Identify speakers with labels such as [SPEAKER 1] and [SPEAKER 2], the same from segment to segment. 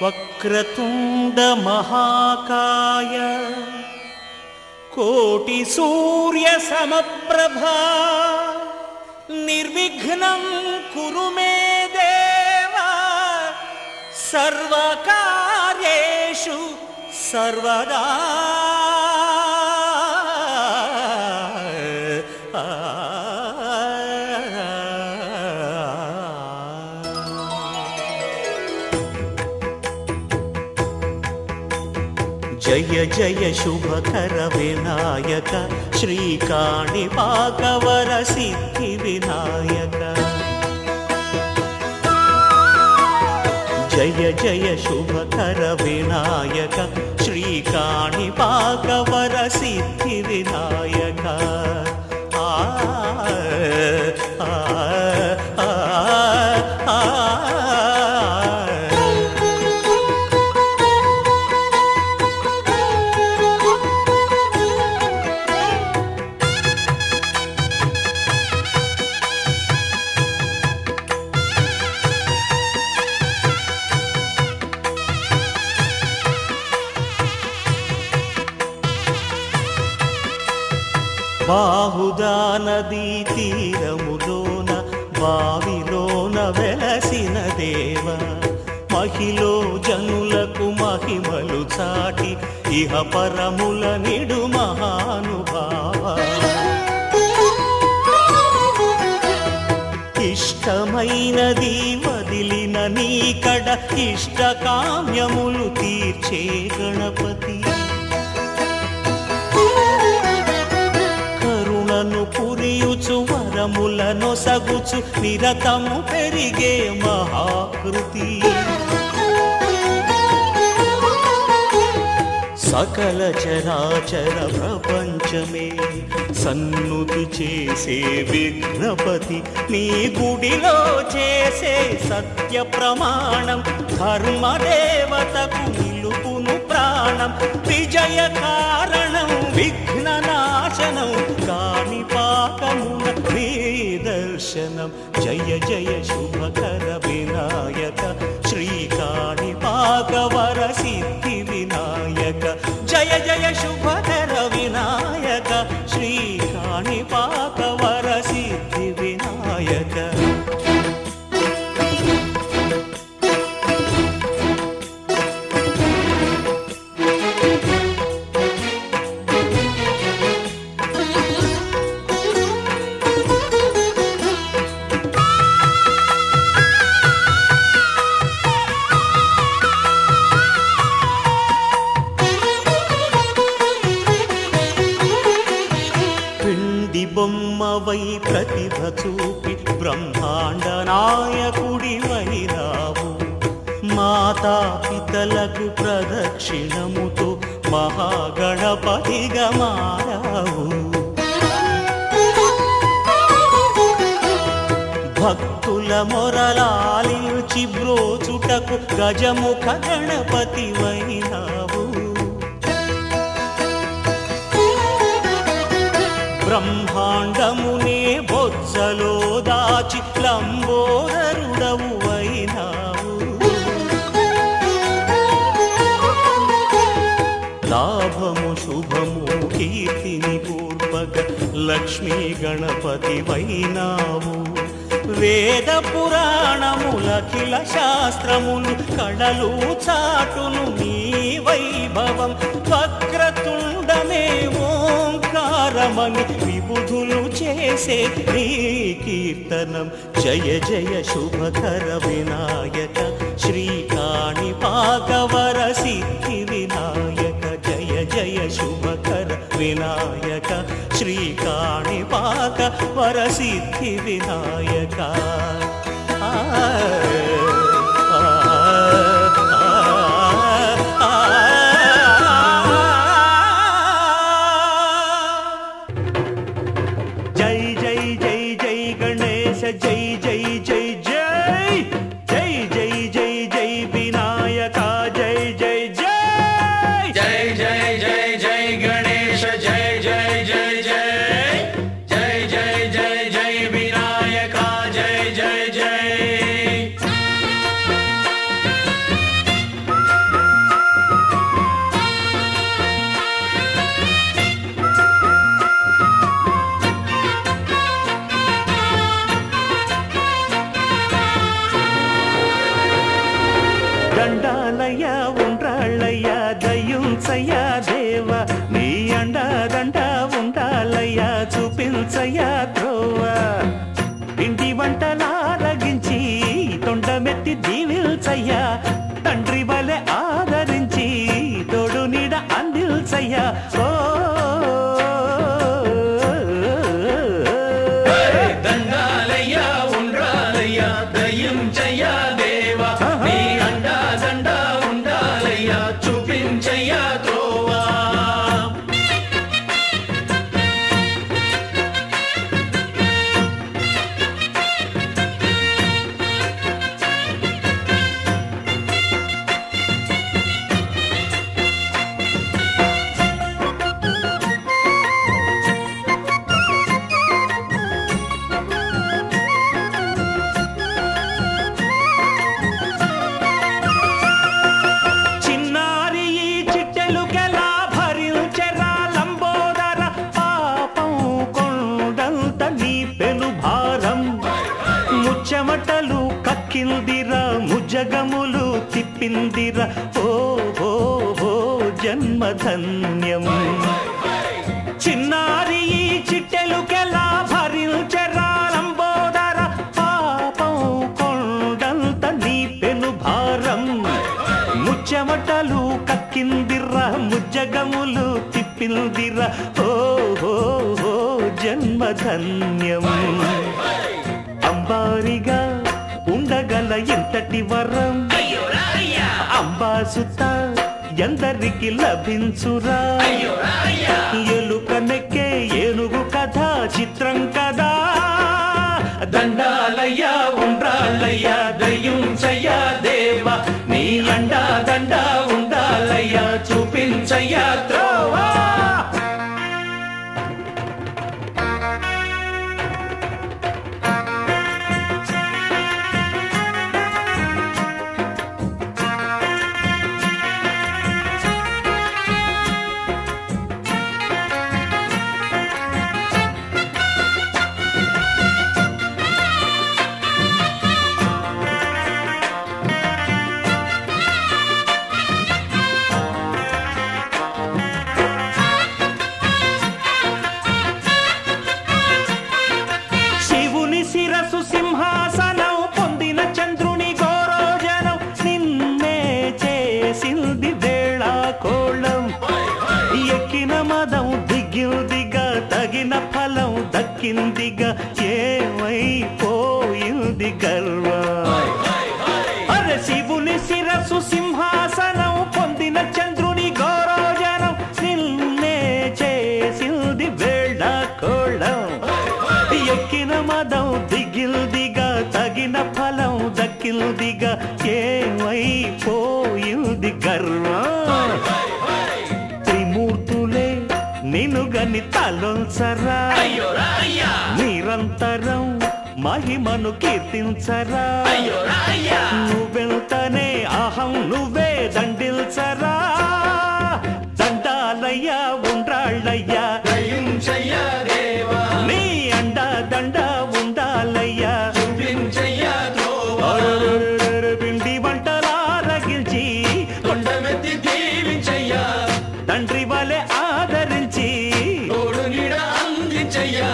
[SPEAKER 1] వక్రతుండ మహాకాయ కోటి సూర్య సమప్రభా నిర్విఘ్నం కురు మే దేవ సర్వకార్యేషు సర్వదా. జయ జయ శుభకర వినాయక శ్రీకాణిపాకవర సిద్ధి వినాయక. జయ జయ శుభకర వినాయక శ్రీకాణిపాకవర సిద్ధి వినాయక. ఆ ఆ ఆ ఆ బాహుదా నదీ తీరములోన బావిలోన వెలసిన దేవ మహిలో జనులకు మహిమలు చాటి ఇహ పరముల నిడు మహానుభావ. ఇష్టమైనది వదిలిన నీకడ ఇష్ట కామ్యములు తీర్చే గణపతి. కరుణను పురియుచు వరములను సగుచు నిరతము పెరిగే మహాకృతి. సకల చరాచర ప్రపంచమే సన్నుతి చేసే విఘ్నపతి. నీ గుడిలో చేసే సత్య ప్రమాణం ధర్మదేవతకు నిలుపును ప్రాణం. విజయ కారణం విఘ్న నాశనం కాణిపాకమున నీ దర్శనం. జయ జయ శుభకర వినాయక శ్రీకాణిపాకవర సిద్ధి వినాయక. జయ జయ శుభకర వినాయక శ్రీకాణిపాకవర సిద్ధి వినాయక. బొమ్మవై ప్రతిభ చూపి బ్రహ్మాండ నాయకుడి వైరావు. మాతా పితలకు ప్రదక్షిణముతో మహాగణపతిగా మారావు. భక్తుల మొరలాలించి బ్రోచుటకు గజముఖ గణపతి వైనావు. బ్రహ్మాండమునే బొజ్జలో దాచి లంబోదరుడవు అయినావు. లాభము శుభము కీర్తిని పూర్వక లక్ష్మీ గణపతి వైనావు. వేద పురాణములఖిల శాస్త్రములు కళలు చాటును నీ వైభవం. వక్రతుండమే ఓంకారమని విబుధులు చేసే నీ కీర్తనం. జయ జయ శుభకర వినాయక శ్రీకాణిపాకవర సిద్ధి వినాయక. జయ జయ శుభకర వినాయక శ్రీకాణిపాకవర సిద్ధి వినాయక. జై జై జై జై గణేశ జై జై జై జై జై జై జై జై వినాయక జై జై జై
[SPEAKER 2] జై జై జై జై గణేశ జై జై జై జై జై జై జై జై వినాయక జై జై జై.
[SPEAKER 1] ముజ్జగములు తిప్పిందిర ఓ ఓ ఓ జన్మధన్యం చిన్నారి ఈ చిట్టెలుకెలా భరించరాలంబోదర పాపం కొండంత నీ పెను భారం ముచ్చెమటలు కక్కిందిర ముజ్జగములు తిప్పిందిర ఓ ఓ ఓ జన్మధన్యం అంబారిగా ఉండగల ఎంతటి వరం అంబాసుత ఎందరికి లభించురా ఎలుకనెక్కే ఏనుగు కథ చిత్రం కదా దండాలయ్యా ఉండ్రాళ్ళయ్యా దయ్యుంచయ్యా దేవా నీ అండా దండా ఉండాలయ్యా చూపించయ్యా త్రోవా దక్కిందిగా ఏమైపోయింది గర్వం అరే శివుని శిరసు సింహాసనం పొందిన చంద్రుని గౌరవజనం నిన్నే చేసింది వేళాకోళం ఎక్కిన మదం దిగిల్దిగా తగిన ఫలం దక్కిల్దిగా ఏమైపోయింది గర్వం త్రిమూర్తులే నినుగని తలొంచరా నిరంతరం మహిమను కీర్తించరా నువ్వెంతనే అహం నువ్వే దండిల్చరా దండాలయ్యా ఉండ్రాళ్ళయ్యా నీ అండా దండా ఉండాలయ్యా పిండి వంటలారగించి కొండమెత్తి దీవించయ్యా తండ్రి వలె ఆదరించి అందించయ్యా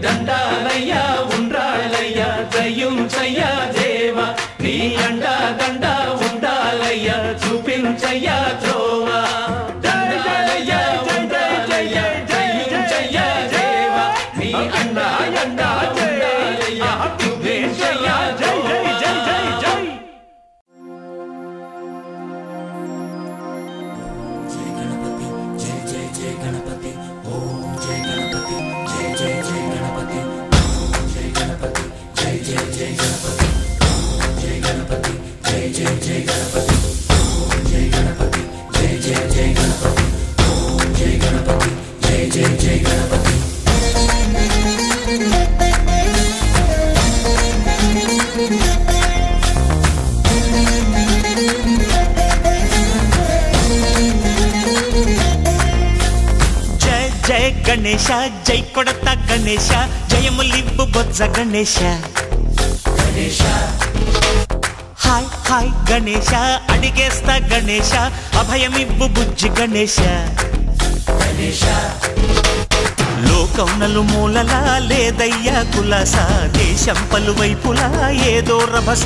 [SPEAKER 1] దండాలయ్యా ఉండ్రాళ్ళయ్యా దయ్యుంచయ్యా దేవా నీ అండా దండా ఉండాలయ్యా చూపించయ్యా త్రోవా దండాలయ్యా ఉండ్రాళ్ళయ్యా దయ్యుంచయ్యా దేవా నీ అండా అండా ఉండాలయ్యా చూపించయ్యా జై జై జై జై జై జయ గణేశ జై కొడత గణేశ జయములిబ్బు బొజ్జ గణేశ హాయ్ హాయ్ గణేశ అడిగేస్తా గణేశ అభయమిబ్బు బుజ్జి గణేశ లోకం నలుమూలలా లేదయ్యా కులాస దేశం పలువైపులా ఏదో రభస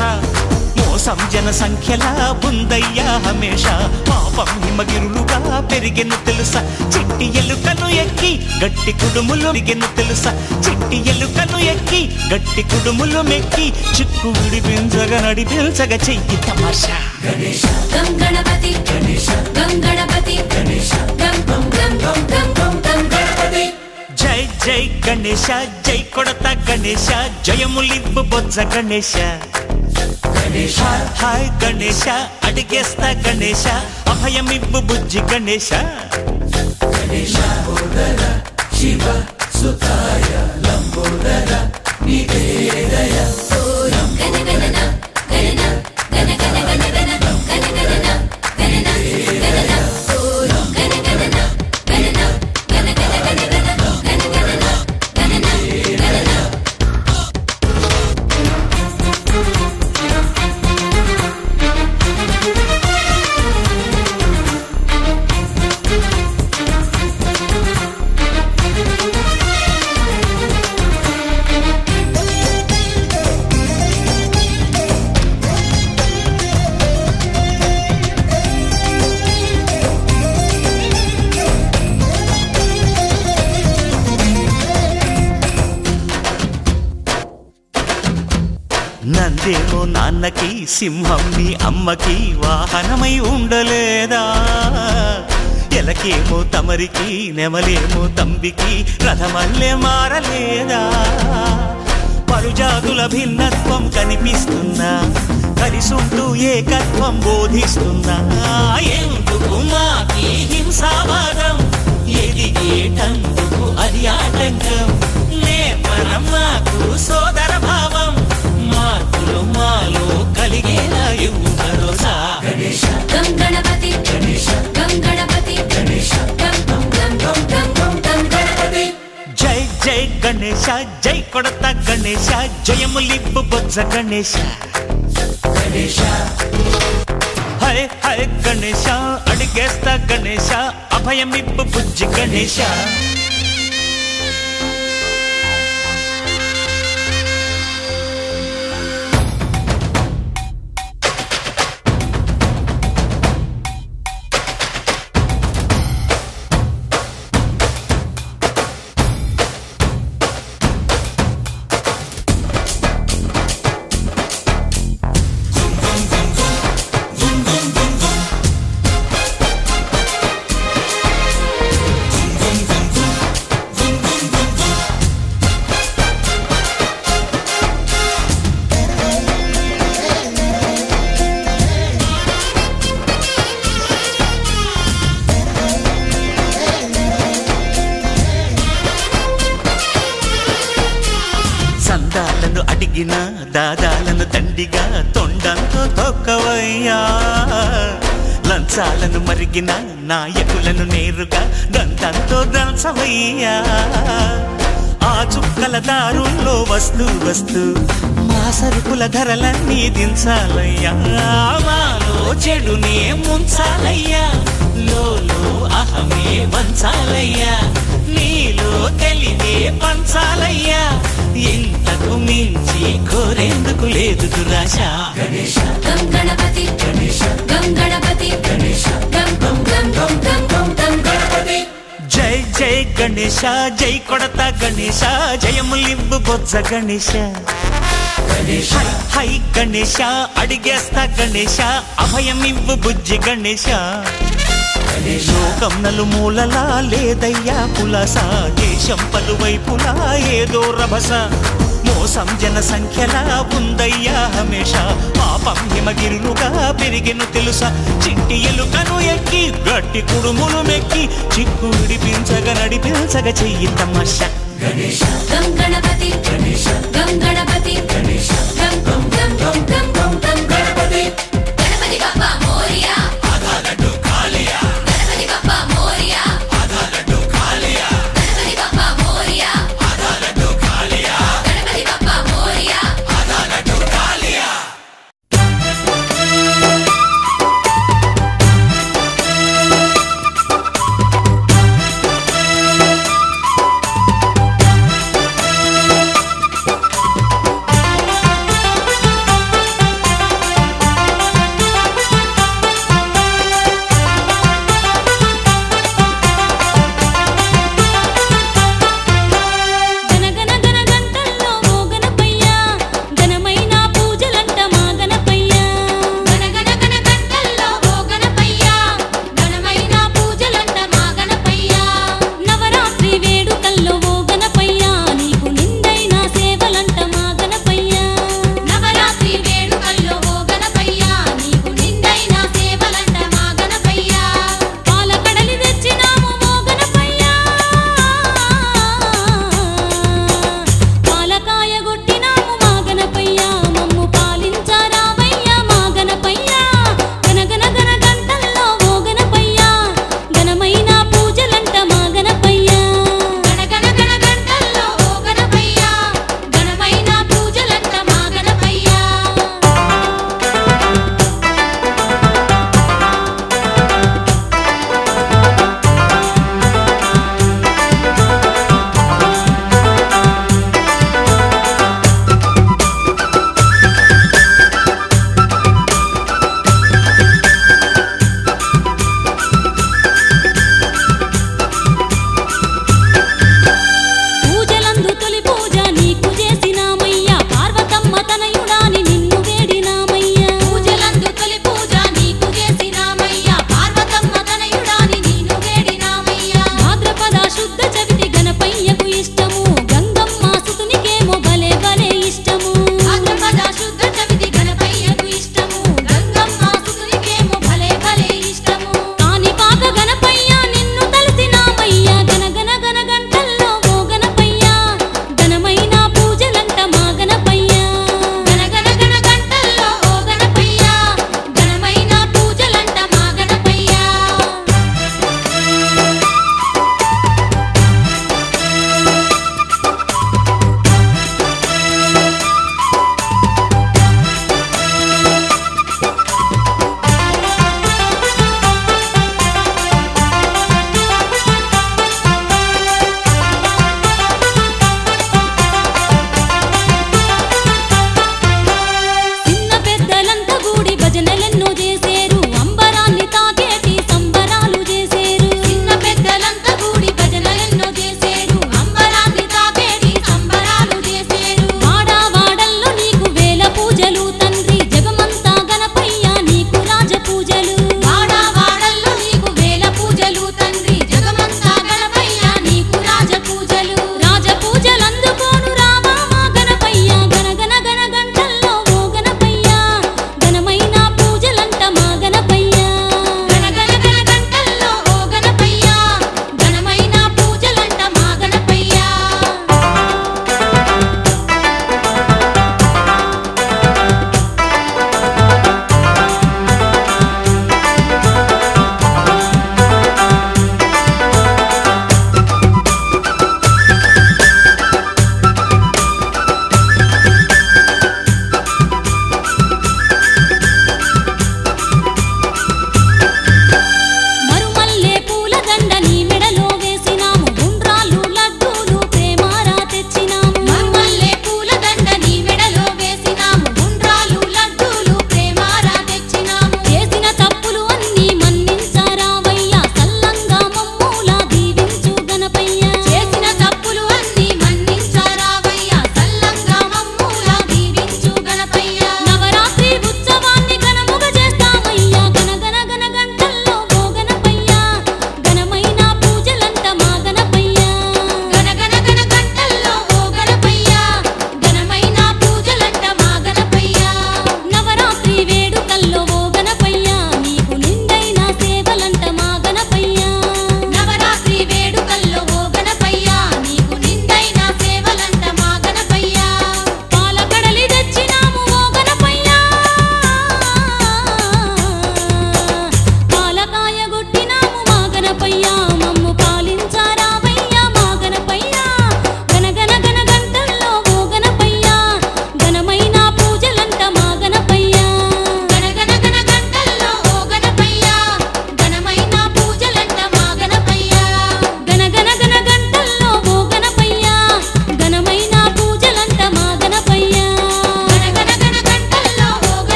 [SPEAKER 1] మోసం జన సంఖ్యలా ఉందయ్యా హమేష పాపం హిమగిరులుగా పెరిగెను తెలుసా చిట్టి ఎలుకను ఎక్కి గట్టి కుడుములు మిగెను తెలుసా చిట్టి ఎలుకను ఎక్కి గట్టి కుడుములు మెక్కి చిక్కు విడిపించగా నడిపించగా చెయ్యి తమాషా గణేశ గం గణపతి గణేశ గం గణపతి గణేశ గం గం గం గం గం గం గణపతి జై జై గణేశ జై కొడత గణేశ జయములిబ్బు బొజ్జ గణేశ హాయ్ గణేశ అడిగేస్తా గణేశ అభయమిబ్బు బుజ్జి గణేశ శివ సుతాయ లంబోదర నివేదయ నందేమో నాన్నకి సింహం మీ అమ్మకి వాహనమై ఉండలేదా ఎలకేమో తమరికి నెమలేమో తంబికి రథమల్లే మారలేదా పలుజాతుల భిన్నత్వం కనిపిస్తున్నా కలిసుంటూ ఏకత్వం బోధిస్తున్నా ఎందుకు మాకి హింసావాదం ఎదిగేటందుకు అది ఆటంకం నేర్పరం మాకు సోదర భావం మార్పులు మాలో కలిగేలా ఇవ్వు భరోసా
[SPEAKER 3] గణేశ గం గణపతి గణేశ గం గణపతి గణేశ గం గం గం గం గం గం గం గణపతి
[SPEAKER 1] జై జై గణేశ జై కొడత గణేశ జయములిప్పు బొజ్జ గణేశ
[SPEAKER 3] గణేశ
[SPEAKER 1] హై హై గణేశ అడిగేస్తా గణేశ అభయమిప్పు బుజ్జి గణేశ సందాలను అడిగిన దాదాలను దండిగా తొండంతో తొక్కవయ్యా లంచాలను మరిగిన నాయకులను నేరుగా దంతంతో దంచవయ్యా ఆ చుక్కల దారుల్లో వస్తూ వస్తూ మా సరుకుల ధరలన్నీ దించాలయ్యా మాలో చెడునే ముంచాలయ్యా లోలో అహమే వంచాలయ్యా నీలో తెలివే పంచాలయ్యా ఇంతకు మించి కోరేందుకు లేదు దురాశ
[SPEAKER 3] గణేశ గం గణపతి గణేశ గం గణపతి గణేశ గం గం గం గం గం గం గం గణపతి
[SPEAKER 1] జై జై గణేశ జై కొడత గణేశ జయములివ్వు బొజ్జ గణేశ
[SPEAKER 3] గణేశ
[SPEAKER 1] హై గణేశ అడిగేస్తా గణేశ అభయమివ్వు బుజ్జి గణేశ లోకం నలుమూలలా లేదయ్యా పులస దేశం పలువైపులా ఏదో రభస మోసం జన సంఖ్యలా ఉందయ్యా హమేష పాపం హిమగిరులుగా పెరిగెను తెలుసా చిట్టి ఎలుకను ఎక్కి గట్టి కుడుములు మెక్కి చిక్కు విడిపించగ నడిపించగ చెయ్యి తమాష
[SPEAKER 3] గణేశ గం గణపతి గణేశ గం గణపతి గణేశ గం గం గం గం గం గం గం గణపతి గణపతి బప్పా మోరియా ఆधा లడ్డు కాలియా గణపతి బప్పా మోరియా ఆधा లడ్డు కాలియా గణపతి బప్పా మోరియా ఆधा లడ్డు కాలియా గణపతి బప్పా మోరియా ఆधा లడ్డు కాలియా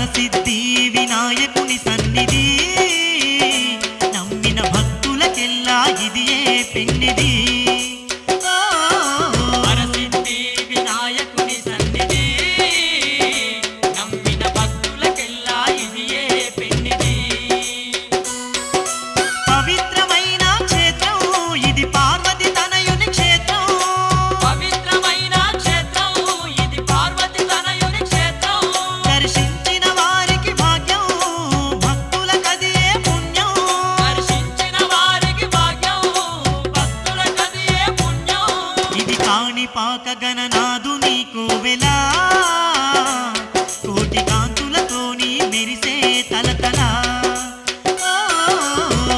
[SPEAKER 1] వరసిద్ధి వినాయకుని సన్నిధి నమ్మిన భక్తులకెల్లా ఇదియే పెన్నిది వరసిద్ధి వినాయకుని సన్నిధి నమ్మిన భక్తులకెల్లా ఇదియే పెన్నిది పవిత్రమైన క్షేత్రం ఇది పార్వతి తనయుని క్షేత్రం పవిత్రమైన క్షేత్రం ఇది పార్వతి తనయుని క్షేత్రం దర్శించిన వారికి భాగ్యం భక్తులకదియే పుణ్యం దర్శించిన వారికి భాగ్యం భక్తులకదియే పుణ్యం ఇది కాణిపాక గణనాథుని కోవెలా కోటి కాంతులతోని మెరిసే తలతల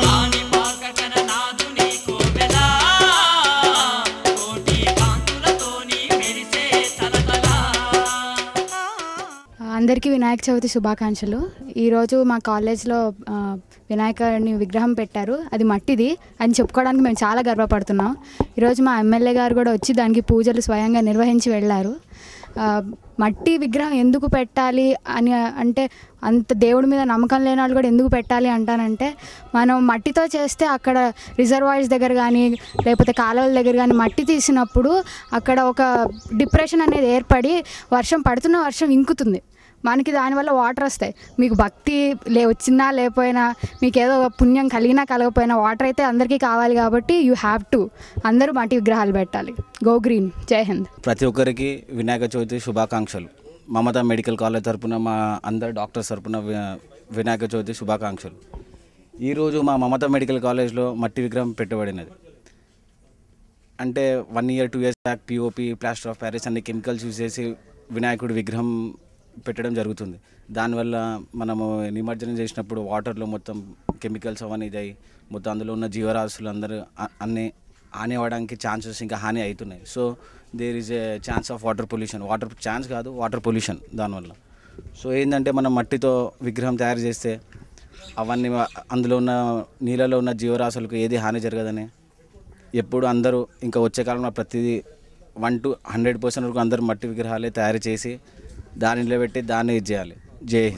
[SPEAKER 1] కాణిపాక గణనాథుని కోవెలా కోటి కాంతులతోని మెరిసే తలతల
[SPEAKER 4] అందరికీ వినాయక చవితి శుభాకాంక్షలు. ఈరోజు మా కాలేజ్లో వినాయకుడిని విగ్రహం పెట్టారు. అది మట్టిది అని చెప్పుకోవడానికి మేము చాలా గర్వపడుతున్నాం. ఈరోజు మా ఎమ్మెల్యే గారు కూడా వచ్చి దానికి పూజలు స్వయంగా నిర్వహించి వెళ్ళారు. మట్టి విగ్రహం ఎందుకు పెట్టాలి అని అంటే అంత దేవుడి మీద నమ్మకం లేని వాళ్ళు కూడా ఎందుకు పెట్టాలి అంటానంటే మనం మట్టితో చేస్తే అక్కడ రిజర్వాయర్స్ దగ్గర కానీ లేకపోతే కాలువల దగ్గర కానీ మట్టి తీసినప్పుడు అక్కడ ఒక డిప్రెషన్ అనేది ఏర్పడి వర్షం పడుతున్న వర్షం ఇంకుతుంది. మనకి దానివల్ల వాటర్ వస్తాయి. మీకు భక్తి వచ్చినా లేకపోయినా మీకు ఏదో పుణ్యం కలిగినా కలగకపోయినా వాటర్ అయితే అందరికీ కావాలి కాబట్టి యూ హ్యావ్ టు అందరూ మట్టి విగ్రహాలు పెట్టాలి. Go green. జై హింద్.
[SPEAKER 5] ప్రతి ఒక్కరికి వినాయక చవితి శుభాకాంక్షలు. మమతా మెడికల్ కాలేజ్ తరపున మా అందరు డాక్టర్స్ తరపున వినాయక చవితి శుభాకాంక్షలు. ఈరోజు మా మమతా మెడికల్ కాలేజ్లో మట్టి విగ్రహం పెట్టబడినది. అంటే 1 year 2 years back POP plaster of Paris అన్ని కెమికల్స్ యూజ్ చేసి వినాయకుడి విగ్రహం పెట్టడం జరుగుతుంది. దానివల్ల మనము నిమజ్జనం చేసినప్పుడు వాటర్లో మొత్తం కెమికల్స్ అవన్నీ ఇదాయి మొత్తం అందులో ఉన్న జీవరాశులు అందరూ అన్నీ హాని అవ్వడానికి ఛాన్సెస్ ఇంకా హాని అవుతున్నాయి. So there is a chance of water pollution. Water chance కాదు, వాటర్ పొల్యూషన్ దానివల్ల. సో ఏంటంటే మనం మట్టితో విగ్రహం తయారు చేస్తే అవన్నీ అందులో ఉన్న నీళ్ళలో ఉన్న జీవరాశులకు ఏది హాని జరగదని ఎప్పుడు అందరూ ఇంకా వచ్చే కాలంలో ప్రతిదీ 1 to 100% వరకు అందరూ మట్టి విగ్రహాలే తయారు చేసి దానిలో పెట్టి దాన్ని ఇది చేయాలి. జై హింద్.